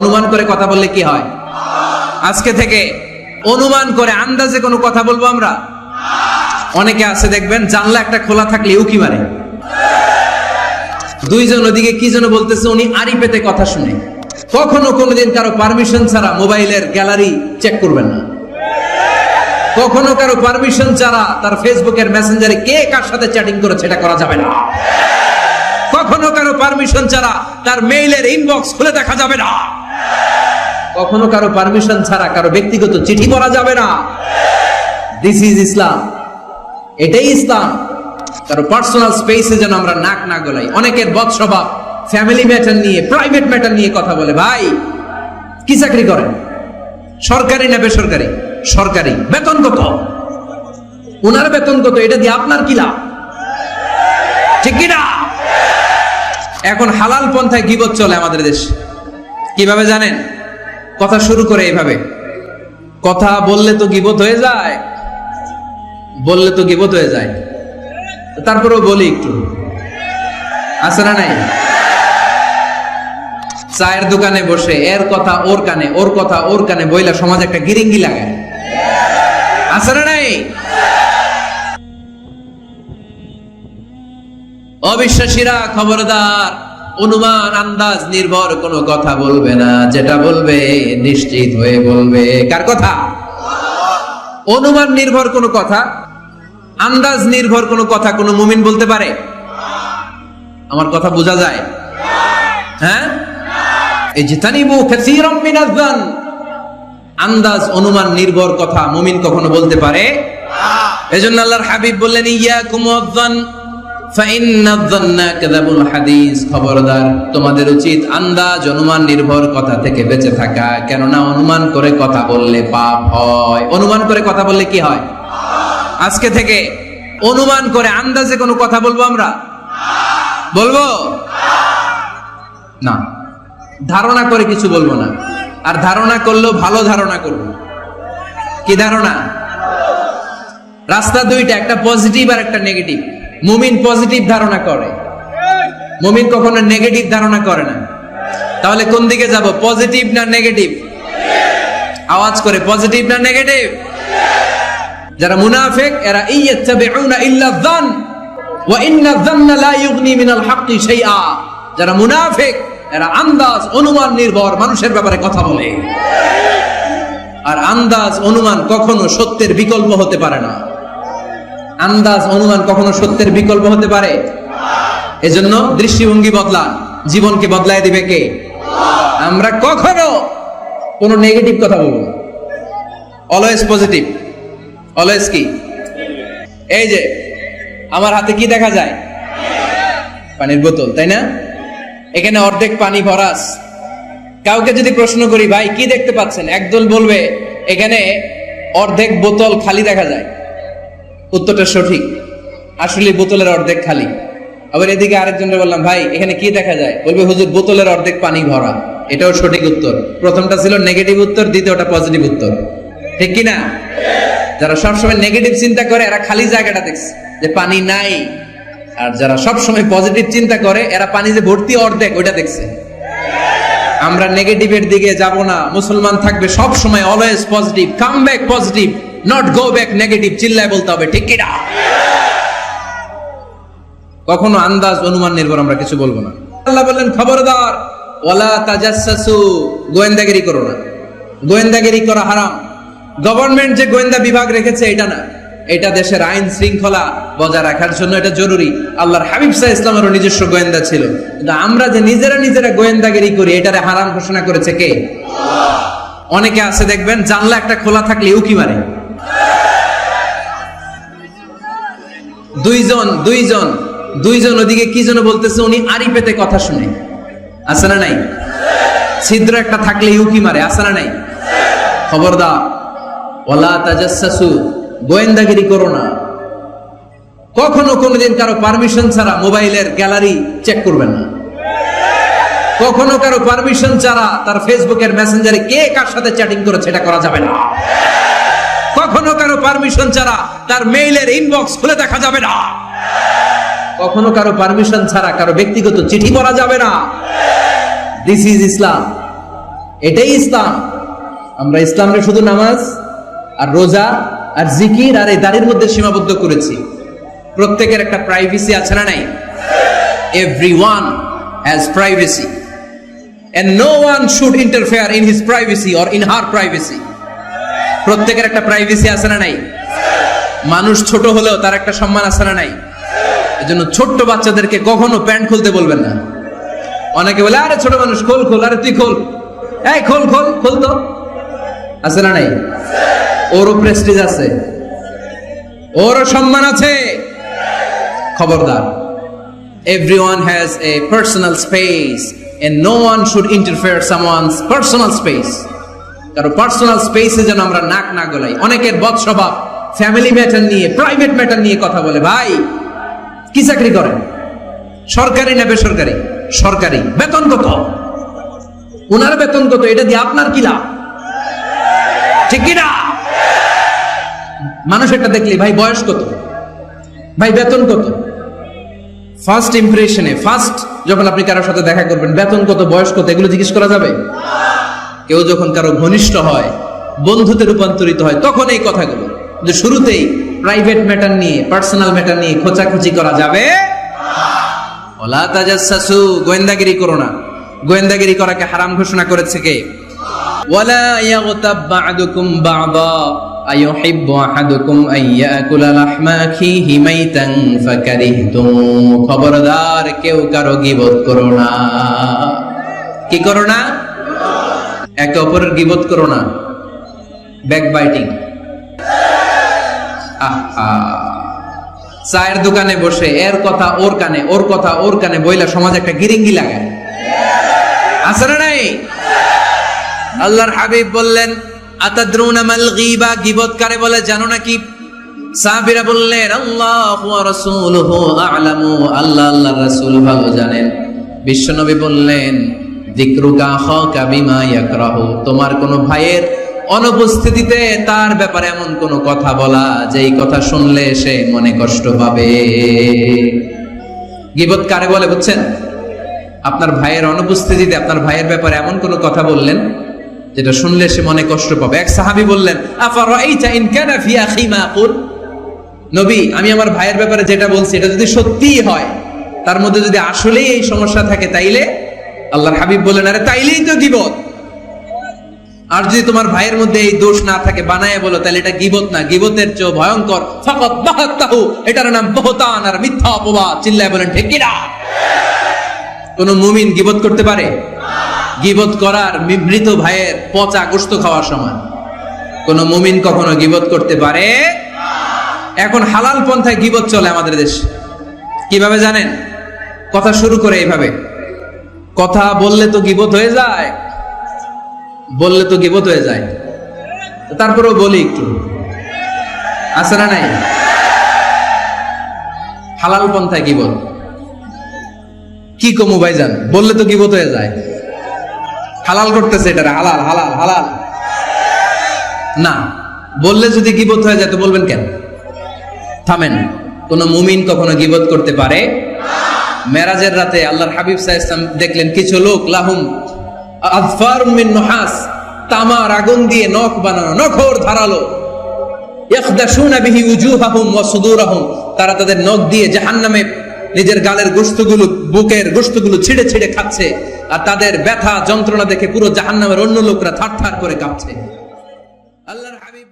অনুমান করে কথা বললে কি হয়? আজকে থেকে অনুমান করে আন্দাজে কোনো কথা বলবো আমরা? অনেকে আছে দেখবেন জানলা একটা খোলা থাকলে উকি মারে, দুইজন ওদিকে কি যেন বলতেছে, উনি আড়ি পেতে কথা শুনে। কখনো কোনোদিন কারো পারমিশন ছাড়া মোবাইলের গ্যালারি চেক করবেন না। কখনো কারো পারমিশন ছাড়া তার ফেসবুকের মেসেঞ্জারে কে কার সাথে চ্যাটিং করেছে এটা করা যাবে না। কখনো কারো পারমিশন ছাড়া তার মেইলের ইনবক্স খুলে দেখা যাবে না। কখনো কারো পারমিশন ছাড়া কারো ব্যক্তিগত চিঠি পড়া যাবে না। দিস ইজ ইসলাম, এটাই ইসলাম। কারো পার্সোনাল স্পেসে যেন আমরা নাক না গলাই। অনেকের বদ স্বভাব ফ্যামিলি ম্যাটার নিয়ে, প্রাইভেট ম্যাটার নিয়ে কথা বলে। ভাই কি চাকরি করেন? সরকারি না বেসরকারি? সরকারি। বেতন কত? ওনার বেতন কত? এটা দিয়ে আপনার কি লাভ? ঠিক কিনা? এখন হালাল পন্থায় গীবত চলে আমাদের দেশে। কিভাবে জানেন? কথা শুরু করে এইভাবে, কথা বললে তো গীবত হয়ে যায়, বললে তো গীবত হয়ে যায়, তারপরেও বলি একটু, আছে না নাই? চায়ের দোকানে বসে এর কথা ওর কানে, ওর কথা ওর কানে বইলা সমাজ একটা গিরিঙ্গি লাগায়, আছে না নাই? অবিশ্বাসীরা খবরদার, অনুমান আন্দাজ নির্ভর কোনো কথা বলবে না। যেটা বলবে নিশ্চিত হয়ে বলবে। কার কথা? অনুমান নির্ভর কোনো কথা, আন্দাজ নির্ভর কোনো কথা কোনো মুমিন বলতে পারে? আমার কথা বোঝা যায়? হ্যাঁ, ইজতানিবু কাসীরাম মিনাজ যান, আন্দাজ অনুমান নির্ভর কথা মুমিন কখনো বলতে পারে? এজন্য আল্লাহর হাবিব বললেন, ইয়াকুম ওয়ায-যান ফাইন্নায যান্না কাযাবুল হাদিস। খবরদার, তোমাদের উচিত আন্দাজ অনুমান নির্ভর কথা থেকে বেঁচে থাকা, কেননা অনুমান করে কথা বললে পাপ হয়। অনুমান করে কথা বললে কি হয়? আজকে থেকে অনুমান করে আন্দাজে কোনো কথা বলবো আমরা? বলবো না। ধারণা করে কিছু বলবো না। আর ধারণা করলেও ভালো ধারণা করব। কি ধারণা? রাস্তা দুইটা, একটা পজিটিভ আর একটা নেগেটিভ। মুমিন পজিটিভ ধারণা করে, মুমিন কখনো নেগেটিভ ধারণা করে না। তাহলে কোন দিকে যাব? পজিটিভ না নেগেটিভ? আওয়াজ করে, পজিটিভ না নেগেটিভ? যারা মুনাফিক এরা ইয়াত্তাবিউনা ইল্লা যান ওয়া ইন্না যান্না লা ইউগনি মিনাল হাক্কি শাইআ। যারা মুনাফিক এরা আন্দাজ অনুমান নির্ভর মানুষের ব্যাপারে কথা বলে। আর আন্দাজ অনুমান কখনো সত্যের বিকল্প হতে পারে না। আন্দাজ অনুমান কখনো সত্যের বিকল্প হতে পারে? এজন্য দৃষ্টিভঙ্গি বদলান, জীবনকে বদলায় দিবে কে? আমরা কখনো কোনো নেগেটিভ কথা বলবো না, অলওয়েজ পজিটিভ। অলওয়েজ কি? এই যে আমার হাতে কি দেখা যায়? পানির বোতল, তাই না? এখানে অর্ধেক পানি ভরাস। কাউকে যদি প্রশ্ন করি, ভাই কি দেখতে পাচ্ছেন? একদল বলবে এখানে অর্ধেক বোতল খালি দেখা যায়। উত্তরটা সঠিক, আসলে বোতলের অর্ধেক খালি। আবার এদিকে আরেকজনকে বললাম, ভাই এখানে কি দেখা যায়? বলবে হুজুর বোতলের অর্ধেক পানি ভরা। এটাও সঠিক উত্তর। প্রথমটা ছিল নেগেটিভ উত্তর, দ্বিতীয়টা পজিটিভ উত্তর। ঠিক কিনা? যারা সবসময় নেগেটিভ চিন্তা করে এরা খালি জায়গাটা দেখছে যে পানি নাই, আর যারা সবসময় পজিটিভ চিন্তা করে এরা পানি যে ভর্তি অর্ধেক ওইটা দেখছে। আমরা নেগেটিভের দিকে যাব না। মুসলমান থাকবে সব সময় always positive. Come back positive, not go back negative. চিল্লায় বলতে হবে, ঠিক কিনা? কখনো আন্দাজ অনুমান নির্ভর আমরা কিছু বলবো না। আল্লাহ বললেন, খবরদার, ওয়ালা তাজাসসু, গোয়েন্দাগিরি করো না। গোয়েন্দাগিরি করা হারাম। গভর্নমেন্ট যে গোয়েন্দা বিভাগ রেখেছে এটা না, এটা দেশের আইন শৃঙ্খলা বজায় রাখার জন্য এটা জরুরি। আল্লাহর হাবিব সাল্লাল্লাহু আলাইহি ওয়াসাল্লামের নিজস্ব গোয়েন্দা ছিল। কিন্তু আমরা যে নিজেরা গোয়েন্দাগিরি করি, এটারে হারাম ঘোষণা করেছে কে? অনেকে আছে দেখবেন জানলা একটা খোলা থাকলে উকি মারে। দুইজন ওদিকে কি যেন বলতেছে, উনি আড়ি পেতে কথা শুনে, আছে না নাই? ছিদ্র একটা থাকলে উকি মারে, আছে না নাই? খবরদার, ওয়ালা তাজাসসু, গোয়েন্দাগিরি করো না। কখনো কোনোদিন কারো পারমিশন ছাড়া মোবাইলের গ্যালারি চেক করবেন না। কখনো কারো পারমিশন ছাড়া তার ফেসবুকের মেসেঞ্জারে কে কার সাথে চ্যাটিং করেছে এটা করা যাবে না। কখনো কারো পারমিশন ছাড়া তার মেইলের ইনবক্স খুলে দেখা যাবে না। কখনো কারো পারমিশন ছাড়া কারো ব্যক্তিগত চিঠি পড়া যাবে না। দিস ইজ ইসলাম, এটাই ইসলাম। আমরা ইসলামকে শুধু নামাজ আর রোজা আর জিকির আর এই দাড়ির মধ্যে সীমাবদ্ধ করেছি। প্রত্যেকের একটা প্রাইভেসি আছে না নাই? Everyone has privacy and no one should interfere in his privacy or in her privacy. প্রত্যেকের একটা প্রাইভেসি আছে না নাই? মানুষ ছোট হলেও তার একটা সম্মান আছে না নাই? এজন্য ছোট্ট বাচ্চাদেরকে কখনো প্যান্ট খুলতে বলবেন না। অনেকে বলে আরে ছোট মানুষ খোল খোল, আরে তুই খোল, এই খোল খোল খোল, তো আছে না নাই? ওরও প্রেস্টিজ আছে, ওরও সম্মান আছে। খবরদার, everyone has a personal space and no one should interfere someone's personal space. কারো পার্সোনাল স্পেসে যেন আমরা নাক না গলাই। অনেকের বদ স্বভাব ফ্যামিলি ম্যাটার নিয়ে, প্রাইভেট ম্যাটার নিয়ে কথা বলে। ভাই কি চাকরি করেন? সরকারি না বেসরকারি? সরকারি। বেতন কত? ওনার বেতন কত? এটা দিয়ে আপনার কি লাভ? ঠিক কি না? মানুষ এটা দেখলি ভাই বয়স কত, ভাই বেতন কত, ফার্স্ট ইমপ্রেশনে, ফার্স্ট যখন আপনি কারোর সাথে দেখা করবেন বেতন কত, বয়স কত, এগুলো জিজ্ঞেস করা যাবে? কেউ যখন কারো ঘনিষ্ঠ হয়, বন্ধুতে রূপান্তরিত হয়, তখন এই কথাগুলো। যে শুরুতেই প্রাইভেট ম্যাটার নিয়ে, পার্সোনাল ম্যাটার নিয়ে খোঁচাখুচি করা যাবে। ওয়ালা তাজাসসু, গোয়েন্দাগিরি করো না। গোয়েন্দাগিরি করাকে হারাম ঘোষণা করেছে কে? ওয়ালা ইয়াগতাব বা'দুকুম বা'দা আইয়ুহিব্বু আহাদুকুম আইয়াকুলা লাহমা আখিহি মাইতান ফাকারিহতুম। খবরদার, কেউ কারো গীবত করো না। কি করো না? একে অপরের গীবত করো না। ব্যাকবাইটিং। চায়ের দোকানে বসে এর কথা ওর কানে, ওর কথা ওর কানে বইলা সমাজ একটা গিরিঙ্গি লাগায়, আছে না নাই? আল্লাহর হাবিব বললেন, আতাদরুনা মাল গীবা, গীবত কারে বলে জানো নাকি? সাহাবীরা বললেন, আল্লাহু ওয়া রাসূলুহু আ'লামু, আল্লাহ আল্লাহর রাসূল ভালো জানেন। বিশ্বনবী বললেন, যিকরুকা আখাকা বিমা ইয়াকরাহু, তোমার কোন ভাইয়ের অনুপস্থিতিতে তার ব্যাপারে এমন কোন কথা বলা যেই কথা শুনলে সে মনে কষ্ট পাবে। গীবত কারে বলে বুঝছেন? আপনার ভাইয়ের অনুপস্থিতিতে আপনার ভাইয়ের ব্যাপারে এমন কোন কথা বললেন যেটা শুনলে সে মনে কষ্ট পাবে। এক সাহাবী বললেন, আফারাইতা ইন কানা ফি আখি মা আকুল, নবী আমি আমার ভাইয়ের ব্যাপারে যেটা বলছি এটা যদি সত্যিই হয়, তার মধ্যে যদি আসলেই এই সমস্যা থাকে, তাইলে? আল্লাহর হাবিব বললেন, আরে তাইলেই তো গীবত। আর যদি তোমার ভাইয়ের মধ্যে এই দোষ না থাকে, বানায় বলো, তাহলে এটা গীবত না, গীবতের চেয়ে ভয়ঙ্কর। ফাকাত বাহাতাহু, এটার নাম বহতান আর মিথ্যা অপবাদ। চিল্লায় বলেন ঠিক কি না? কোন মুমিন গীবত করতে পারে? গীবত করার মৃত ভাইয়ের পচা গোশত খাওয়ার সমান। কোন মুমিন কখনো গীবত করতে পারে? এখন হালাল পন্থায় গীবত চলে আমাদের দেশে। কিভাবে জানেন? কথা শুরু করে এইভাবে, কথা বললে তো গীবত হয়ে যায়, বললে তো গীবত হয়ে যায়, তারপরেও বলি একটু, আছে না নাই? হালাল পন্থায় গীবত কি কমু ভাইজান? বললে তো গীবত হয়ে যায়। হালাল করতেছে এটা, হালাল হালাল হালাল না। বললে যদি গীবত হয়ে যায় তো বলবেন কেন? থামেন। কোন মুমিন কখনো গীবত করতে পারে? মেরাজের রাতে আল্লাহর হাবিব সাল্লাল্লাহু আলাইহি ওয়াসাল্লাম দেখলেন কিছু লোক, লাহুম আযফারুম মিন নুহাস, তামার আগুন দিয়ে নখ বানানো, নখর ধারালো, ইয়াখদাশুনা বিহি উজুহাহুম ওয়া সুদুরাহুম, তারা তাদের নখ দিয়ে জাহান্নামে নিজের গালের গোশতগুলো, বুকের গোশতগুলো ছিঁড়ে ছিঁড়ে খাচ্ছে। আর তাদের ব্যথা যন্ত্রণা দেখে পুরো জাহান্নামের অন্য লোকরা থারথার করে কাঁপছে। আল্লাহর হাবিব